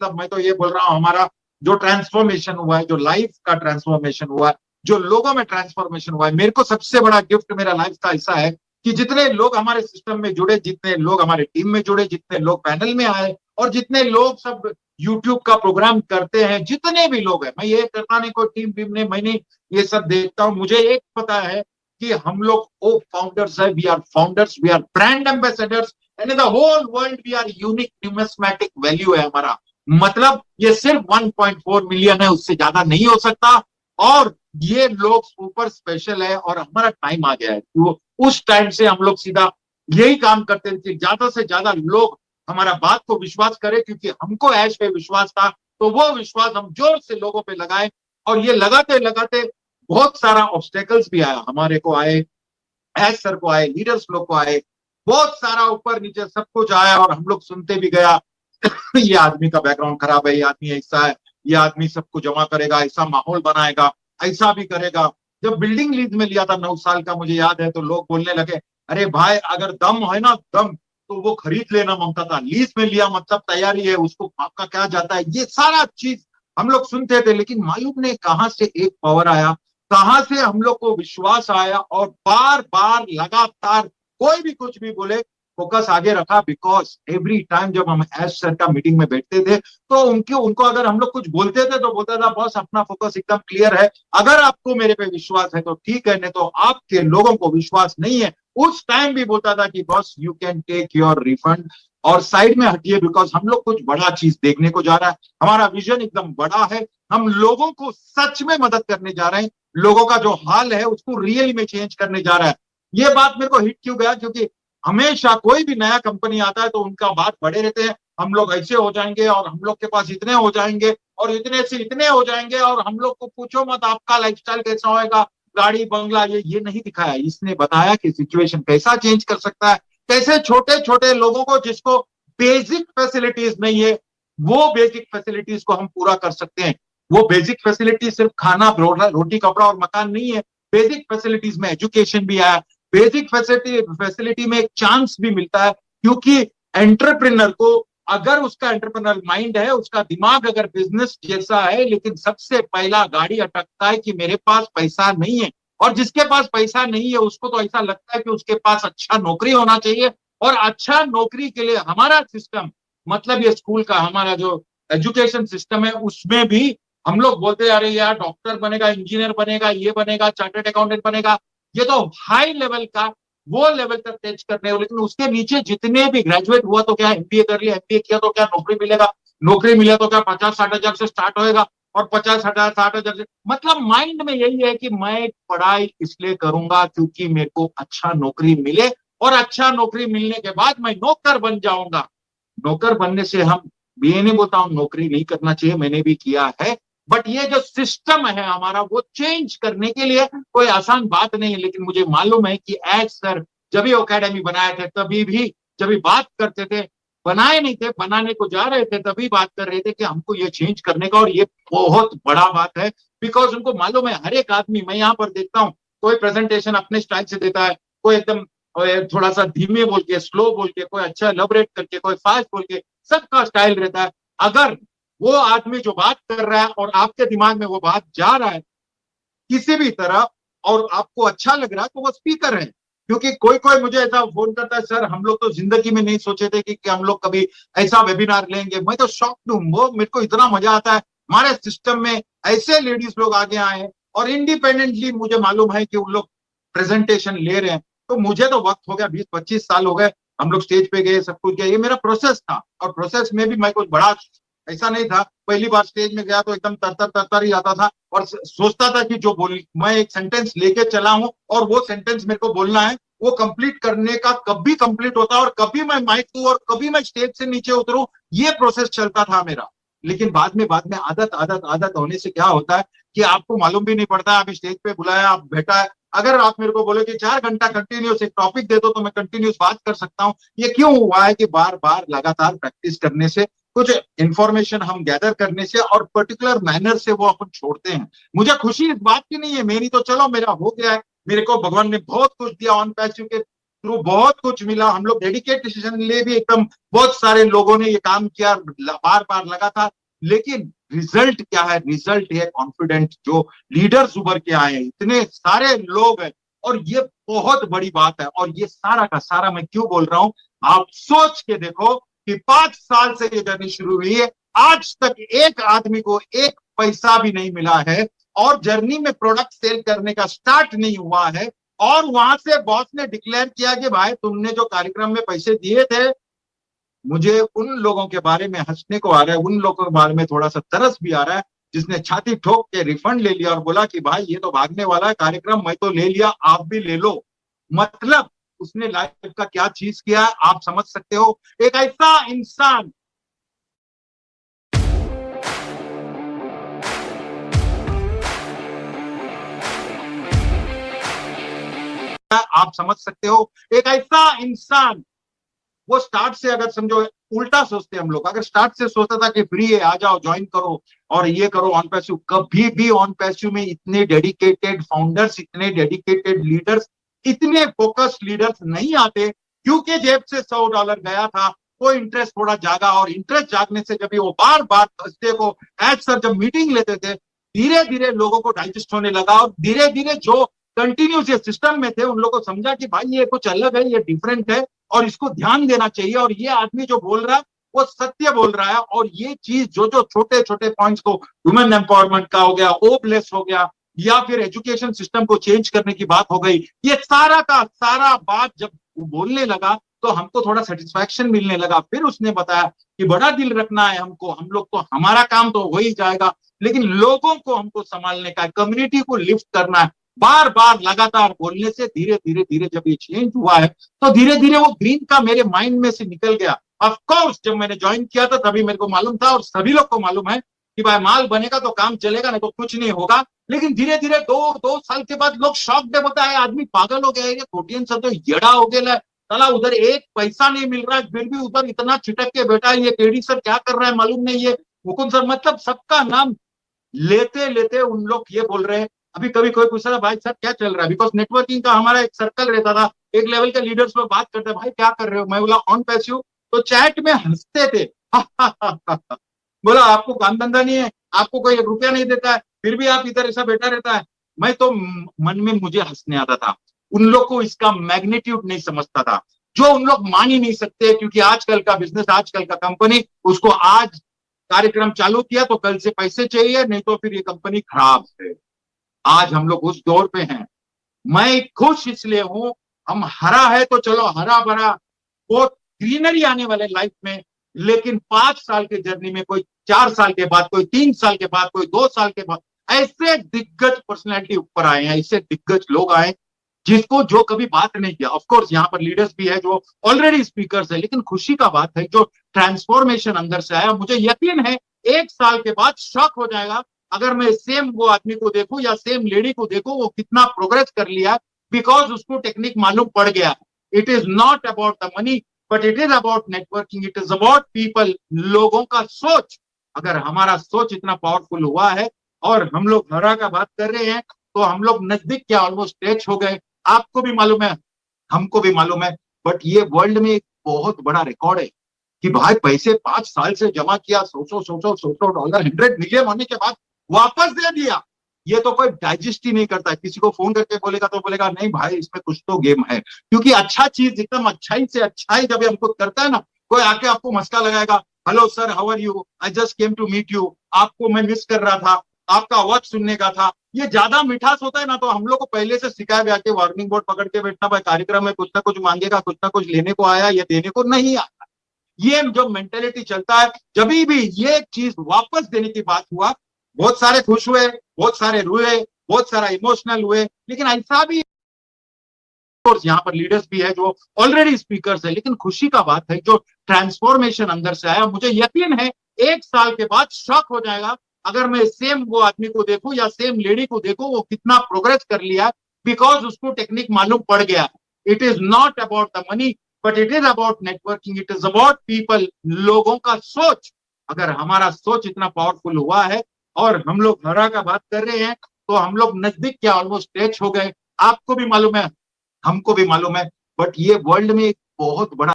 मतलब मैं तो ये बोल रहा हूँ, हमारा जो ट्रांसफॉर्मेशन हुआ है, जो लाइफ का ट्रांसफॉर्मेशन हुआ है, जो लोगों में ट्रांसफॉर्मेशन हुआ है, मेरे को सबसे बड़ा गिफ्ट मेरा लाइफ का ऐसा है कि जितने लोग हमारे सिस्टम में जुड़े, जितने लोग हमारे टीम में जुड़े, जितने लोग पैनल में आए, और जितने लोग सब यूट्यूब का प्रोग्राम करते हैं, जितने भी लोग हैं, मैं ये करता नहीं कोई टीम टीम ने, मैंने ये सब देखता हूँ, मुझे एक पता है कि हम लोग वो फाउंडर्स है, we are founders, we are brand ambassadors, and in the whole world we are unique numismatic value है हमारा। मतलब ये सिर्फ 1.4 मिलियन है, उससे ज्यादा नहीं हो सकता। और ये लोग सुपर स्पेशल है, और हमारा टाइम आ गया है, तो उस टाइम से हम लोग सीधा यही काम करते थे कि ज्यादा से ज्यादा लोग हमारा बात को विश्वास करें, क्योंकि हमको ऐश पे विश्वास था, तो वो विश्वास हम जोर से लोगों पे लगाए। और ये लगाते लगाते बहुत सारा ऑब्स्टेकल्स भी आया, हमारे को आए, ऐश सर को आए, लीडर्स लोग को आए, बहुत सारा ऊपर नीचे सब कुछ आया, और हम लोग सुनते भी गया ये आदमी का बैकग्राउंड खराब है, ये आदमी ऐसा है, ये आदमी सबको जमा करेगा, ऐसा माहौल बनाएगा, ऐसा भी करेगा। जब बिल्डिंग लीज में लिया था 9 साल का, मुझे याद है, तो लोग बोलने लगे, अरे भाई अगर दम है ना, दम तो वो खरीद लेना मांगता था, लीज में लिया मतलब तैयारी है, उसको आपका क्या जाता है, ये सारा चीज हम लोग सुनते थे। लेकिन मालूम नहीं कहां से एक पावर आया, कहां से हम लोग को विश्वास आया, और बार बार लगातार कोई भी कुछ भी बोले, फोकस आगे रखा। बिकॉज एवरी टाइम जब हम एस सर का मीटिंग में बैठते थे, तो उनको अगर हम लोग कुछ बोलते थे तो बोलता था, बॉस अपना फोकस एकदम क्लियर है, अगर आपको मेरे पे विश्वास है तो ठीक है, नहीं तो आपके लोगों को विश्वास नहीं है। उस टाइम भी बोलता था कि boss you can take your refund और साइड में हटिए, बिकॉज हम लोग कुछ बड़ा चीज देखने को जा रहा है, हमारा विजन एकदम बड़ा है, हम लोगों को सच में मदद करने जा रहे हैं, लोगों का जो हाल है उसको रियल में चेंज करने जा रहा है। ये बात मेरे को हिट क्यों गया, क्योंकि हमेशा कोई भी नया कंपनी आता है तो उनका बात बढ़े रहते हैं, हम लोग ऐसे हो जाएंगे, और हम लोग के पास इतने हो जाएंगे, और इतने से इतने हो जाएंगे, और हम लोग को पूछो मत आपका लाइफस्टाइल कैसा होएगा, गाड़ी बंगला, ये नहीं दिखाया, इसने बताया कि सिचुएशन कैसा चेंज कर सकता है, कैसे छोटे छोटे लोगों को जिसको बेसिक फैसिलिटीज नहीं है, वो बेसिक फैसिलिटीज को हम पूरा कर सकते हैं। वो बेसिक फैसिलिटी सिर्फ खाना, रोटी कपड़ा और मकान नहीं है, बेसिक फैसिलिटीज में एजुकेशन भी आया, बेसिक फैसिलिटी में एक चांस भी मिलता है, क्योंकि एंटरप्रेन्योर को अगर उसका एंटरप्रेन्योर माइंड है, उसका दिमाग अगर बिजनेस जैसा है, लेकिन सबसे पहला गाड़ी अटकता है कि मेरे पास पैसा नहीं है, और जिसके पास पैसा नहीं है उसको तो ऐसा लगता है कि उसके पास अच्छा नौकरी होना चाहिए, और अच्छा नौकरी के लिए हमारा सिस्टम, मतलब ये स्कूल का हमारा जो एजुकेशन सिस्टम है, उसमें भी हम लोग बोलते हैं अरे यार डॉक्टर बनेगा, इंजीनियर बनेगा, ये बनेगा, चार्टर्ड अकाउंटेंट बनेगा, ये तो हाई लेवल का, वो लेवल तक टच करने हो, लेकिन उसके नीचे जितने भी ग्रेजुएट हुआ तो क्या, एमबीए कर लिया, एमबीए किया तो क्या नौकरी मिलेगा, नौकरी मिले तो क्या 50-60 हजार से स्टार्ट होएगा, और 50-60 हजार से, मतलब माइंड में यही है कि मैं पढ़ाई इसलिए करूंगा क्योंकि मेरे को अच्छा नौकरी मिले, और अच्छा नौकरी मिलने के बाद मैं नौकर बन जाऊंगा। नौकर बनने से हम, ये नहीं बोलता हूं नौकरी नहीं करना चाहिए, मैंने भी किया है, बट ये जो सिस्टम है हमारा वो चेंज करने के लिए कोई आसान बात नहीं है। लेकिन मुझे मालूम है कि एज सर जब भी अकेडमी बनाए थे, तभी भी जब भी बात करते थे, बनाए नहीं थे, बनाने को जा रहे थे, तभी बात कर रहे थे कि हमको ये चेंज करने का, और ये बहुत बड़ा बात है। बिकॉज उनको मालूम है, हर एक आदमी, मैं यहाँ पर देखता हूँ, कोई प्रेजेंटेशन अपने स्टाइल से देता है, कोई एकदम थोड़ा सा धीमे बोल के, स्लो बोल के, कोई अच्छा एलैबोरेट करके, कोई फास्ट बोल के, सबका स्टाइल रहता है। अगर वो आदमी जो बात कर रहा है और आपके दिमाग में वो बात जा रहा है किसी भी तरह, और आपको अच्छा लग रहा है, तो वो स्पीकर है। क्योंकि कोई कोई मुझे ऐसा फोन करता है, सर हम लोग तो जिंदगी में नहीं सोचे थे कि हम लोग कभी ऐसा वेबिनार लेंगे। मैं तो शॉक हूँ, वो मेरे को इतना मजा आता है, हमारे सिस्टम में ऐसे लेडीज लोग आगे आए हैं, और इंडिपेंडेंटली मुझे मालूम है कि उन लोग प्रेजेंटेशन ले रहे हैं। तो मुझे तो वक्त हो गया, 20-25 साल हो गए, हम लोग स्टेज पे गए, सब कुछ किया, ये मेरा प्रोसेस था, और प्रोसेस में भी मैं कुछ बड़ा ऐसा नहीं था। पहली बार स्टेज में गया तो एकदम तरतर ही आता था, और सोचता था कि जो बोल, मैं एक सेंटेंस लेके चला हूं, और वो सेंटेंस मेरे को बोलना है, वो कंप्लीट करने का कभी कंप्लीट होता, और कभी मैं माइक दूं, और कभी मैं स्टेज से नीचे उतरूं, ये प्रोसेस चलता था मेरा। लेकिन बाद में आदत आदत आदत होने से क्या होता है कि आपको मालूम भी नहीं पड़ता, अभी स्टेज पे बुलाया, आप बैठा है, अगर आप मेरे को बोले कि 4 घंटा कंटिन्यूस एक टॉपिक दे दो तो मैं कंटिन्यूस बात कर सकता हूँ। ये क्यों हुआ है कि बार बार लगातार प्रैक्टिस करने से, कुछ इंफॉर्मेशन हम गैदर करने से, और पर्टिकुलर मैनर से वो अपन छोड़ते हैं। मुझे खुशी इस बात की नहीं है, मेरी तो चलो मेरा हो गया है, मेरे को भगवान ने बहुत कुछ दिया, ऑन पैसिव के थ्रू बहुत कुछ मिला, हम लोग डेडिकेट डिसीजन लिए भी एकदम, बहुत सारे लोगों ने ये काम किया, बार बार लगा था, लेकिन रिजल्ट क्या है? रिजल्ट ये कॉन्फिडेंट जो लीडर्स उभर के आए हैं, इतने सारे लोग हैं, और ये बहुत बड़ी बात है। और ये सारा का सारा मैं क्यों बोल रहा हूं, आप सोच के देखो कि 5 साल से ये जर्नी शुरू हुई है, आज तक एक आदमी को एक पैसा भी नहीं मिला है, और जर्नी में प्रोडक्ट सेल करने का स्टार्ट नहीं हुआ है, और वहां से बॉस ने डिक्लेयर किया कि भाई तुमने जो कार्यक्रम में पैसे दिए थे, मुझे उन लोगों के बारे में हंसने को आ रहा है, उन लोगों के बारे में थोड़ा सा तरस भी आ रहा है, जिसने छाती ठोक के रिफंड ले लिया और बोला कि भाई ये तो भागने वाला है कार्यक्रम, मैं तो ले लिया, आप भी ले लो। मतलब उसने लाइफ का क्या चीज किया, आप समझ सकते हो। एक ऐसा इंसान, आप समझ सकते हो, एक ऐसा इंसान, वो स्टार्ट से अगर समझो, उल्टा सोचते हम लोग, अगर स्टार्ट से सोचता था कि फ्री है आ जाओ ज्वाइन करो और ये करो ऑन पैसिव, कभी भी ऑन पैसिव में इतने डेडिकेटेड फाउंडर्स, इतने डेडिकेटेड लीडर्स, इतने फोकस्ड लीडर्स नहीं आते, क्योंकि जेब से $100 गया था, वो इंटरेस्ट थोड़ा जागा, और इंटरेस्ट जागने से जब वो बार बार थर्सडे को एज सर जब मीटिंग लेते थे, धीरे धीरे लोगों को डाइजेस्ट होने लगा, और धीरे धीरे जो कंटिन्यूस ये सिस्टम में थे उन लोगों को समझा कि भाई ये कुछ अलग है, ये डिफरेंट है, और इसको ध्यान देना चाहिए, और ये आदमी जो बोल रहा है वो सत्य बोल रहा है। और ये चीज जो जो छोटे छोटे पॉइंट्स को, वुमेन एम्पावरमेंट का हो गया, ओपलेस हो गया, या फिर एजुकेशन सिस्टम को चेंज करने की बात हो गई, ये सारा का सारा बात जब वो बोलने लगा तो हमको थोड़ा सेटिस्फैक्शन मिलने लगा। फिर उसने बताया कि बड़ा दिल रखना है हमको, हम लोग तो, हमारा काम तो हो ही जाएगा, लेकिन लोगों को हमको संभालने का है, कम्युनिटी को लिफ्ट करना है। बार बार लगातार बोलने से धीरे धीरे धीरे जब ये चेंज हुआ है, तो धीरे धीरे वो ग्रीन का मेरे माइंड में से निकल गया। ऑफ कोर्स जब मैंने ज्वाइन किया था तभी मेरे को मालूम था, और सभी लोग को मालूम है कि भाई माल बनेगा तो काम चलेगा, नहीं तो कुछ नहीं होगा। लेकिन धीरे धीरे दो दो साल के बाद लोग शॉक दे, होता है आदमी पागल हो गया है, ये कोटियन सब तो येड़ा हो गया है, साला उधर एक पैसा नहीं मिल रहा है, फिर भी उधर इतना छिटक के बैठा है, ये केडी सर क्या कर रहा है मालूम नहीं, ये मुकुंद सर, मतलब सबका नाम लेते लेते उन लोग ये बोल रहे हैं। अभी कभी कोई पूछता था भाई सर क्या चल रहा है, बिकॉज नेटवर्किंग का हमारा एक सर्कल रहता था, एक लेवल के लीडर्स लोग बात करते भाई क्या कर रहे हो, मैं बोला ऑन पैसिव, तो चैट में हंसते थे बोला आपको काम धंधा नहीं है, आपको कोई रुपया नहीं देता है, फिर भी आप इधर ऐसा बैठा रहता है। मैं तो मन में मुझे हंसने आता था, उन लोग को इसका मैग्नीट्यूड नहीं समझता था, जो उन लोग मान ही नहीं सकते, क्योंकि आजकल का बिजनेस, आजकल का कंपनी, उसको आज कार्यक्रम चालू किया तो कल से पैसे चाहिए, नहीं तो फिर ये कंपनी खराब है। आज हम लोग उस दौर पे हैं। मैं खुश इसलिए हूं, हम हरा है तो चलो हरा भरा, वो ग्रीनरी आने वाले लाइफ में, लेकिन 5 साल की जर्नी में, कोई 4 साल के बाद, कोई 3 साल के बाद, कोई 2 साल के बाद, ऐसे दिग्गज पर्सनैलिटी ऊपर आए हैं, ऐसे दिग्गज लोग आए जिसको जो कभी बात नहीं किया। ऑफ कोर्स यहाँ पर लीडर्स भी है जो ऑलरेडी स्पीकर्स है, लेकिन खुशी का बात है जो ट्रांसफॉर्मेशन अंदर से आया, मुझे यकीन है 1 साल के बाद शॉक हो जाएगा अगर मैं सेम वो आदमी को देखूं या सेम लेडी को देखूं, वो कितना प्रोग्रेस कर लिया, बिकॉज उसको टेक्निक मालूम पड़ गया। It is not about the money, but it is about networking, it is about people, लोगों का सोच। अगर हमारा सोच इतना पावरफुल हुआ है, और हम लोग हरा का बात कर रहे हैं, तो हम लोग नजदीक क्या ऑलमोस्ट टच हो गए। आपको भी मालूम है, हमको भी मालूम है, बट ये वर्ल्ड में एक बहुत बड़ा रिकॉर्ड है कि भाई पैसे 5 साल से जमा किया, सौ डॉलर, 100 मिलियन होने के बाद वापस दे दिया। ये तो कोई डाइजेस्ट ही नहीं करता। किसी को फोन करके बोलेगा तो बोलेगा नहीं भाई इसमें कुछ तो गेम है, क्योंकि अच्छा चीज एकदम अच्छाई से अच्छाई जब हमको करता है ना, कोई आके आपको मस्का लगाएगा, hello sir how are you, I just came to meet you, आपको मैं मिस कर रहा था, आपका आवाज सुनने का था, ये ज्यादा मिठास होता है ना। तो हम लोग को पहले से सिखाया गया कि वार्निंग बोर्ड पकड़ के बैठना, भाई कार्यक्रम में कुछ ना कुछ मांगेगा, कुछ ना कुछ लेने को आया, ये देने को नहीं आया। ये जो मेंटेलिटी चलता है, जब भी ये चीज वापस देने की बात हुआ, बहुत सारे खुश हुए, बहुत सारे रोए, बहुत सारा इमोशनल हुए, लेकिन ऐसा भी यहाँ पर लीडर्स भी है जो ऑलरेडी स्पीकर्स है, लेकिन खुशी का बात है जो ट्रांसफॉर्मेशन अंदर से आया, मुझे यकीन है 1 साल के बाद शॉक हो जाएगा अगर मैं सेम वो आदमी को देखूं या सेम लेडी को देखूं, वो कितना प्रोग्रेस कर लिया, बिकॉज उसको टेक्निक मालूम पड़ गया। It is not about the money, but it is about networking, it is about people, लोगों का सोच। अगर हमारा सोच इतना पावरफुल हुआ है, और हम लोग हरा का बात कर रहे हैं, तो हम लोग नजदीक क्या ऑलमोस्ट टच हो गए। आपको भी मालूम है, हमको भी मालूम है, बट ये वर्ल्ड में एक बहुत बड़ा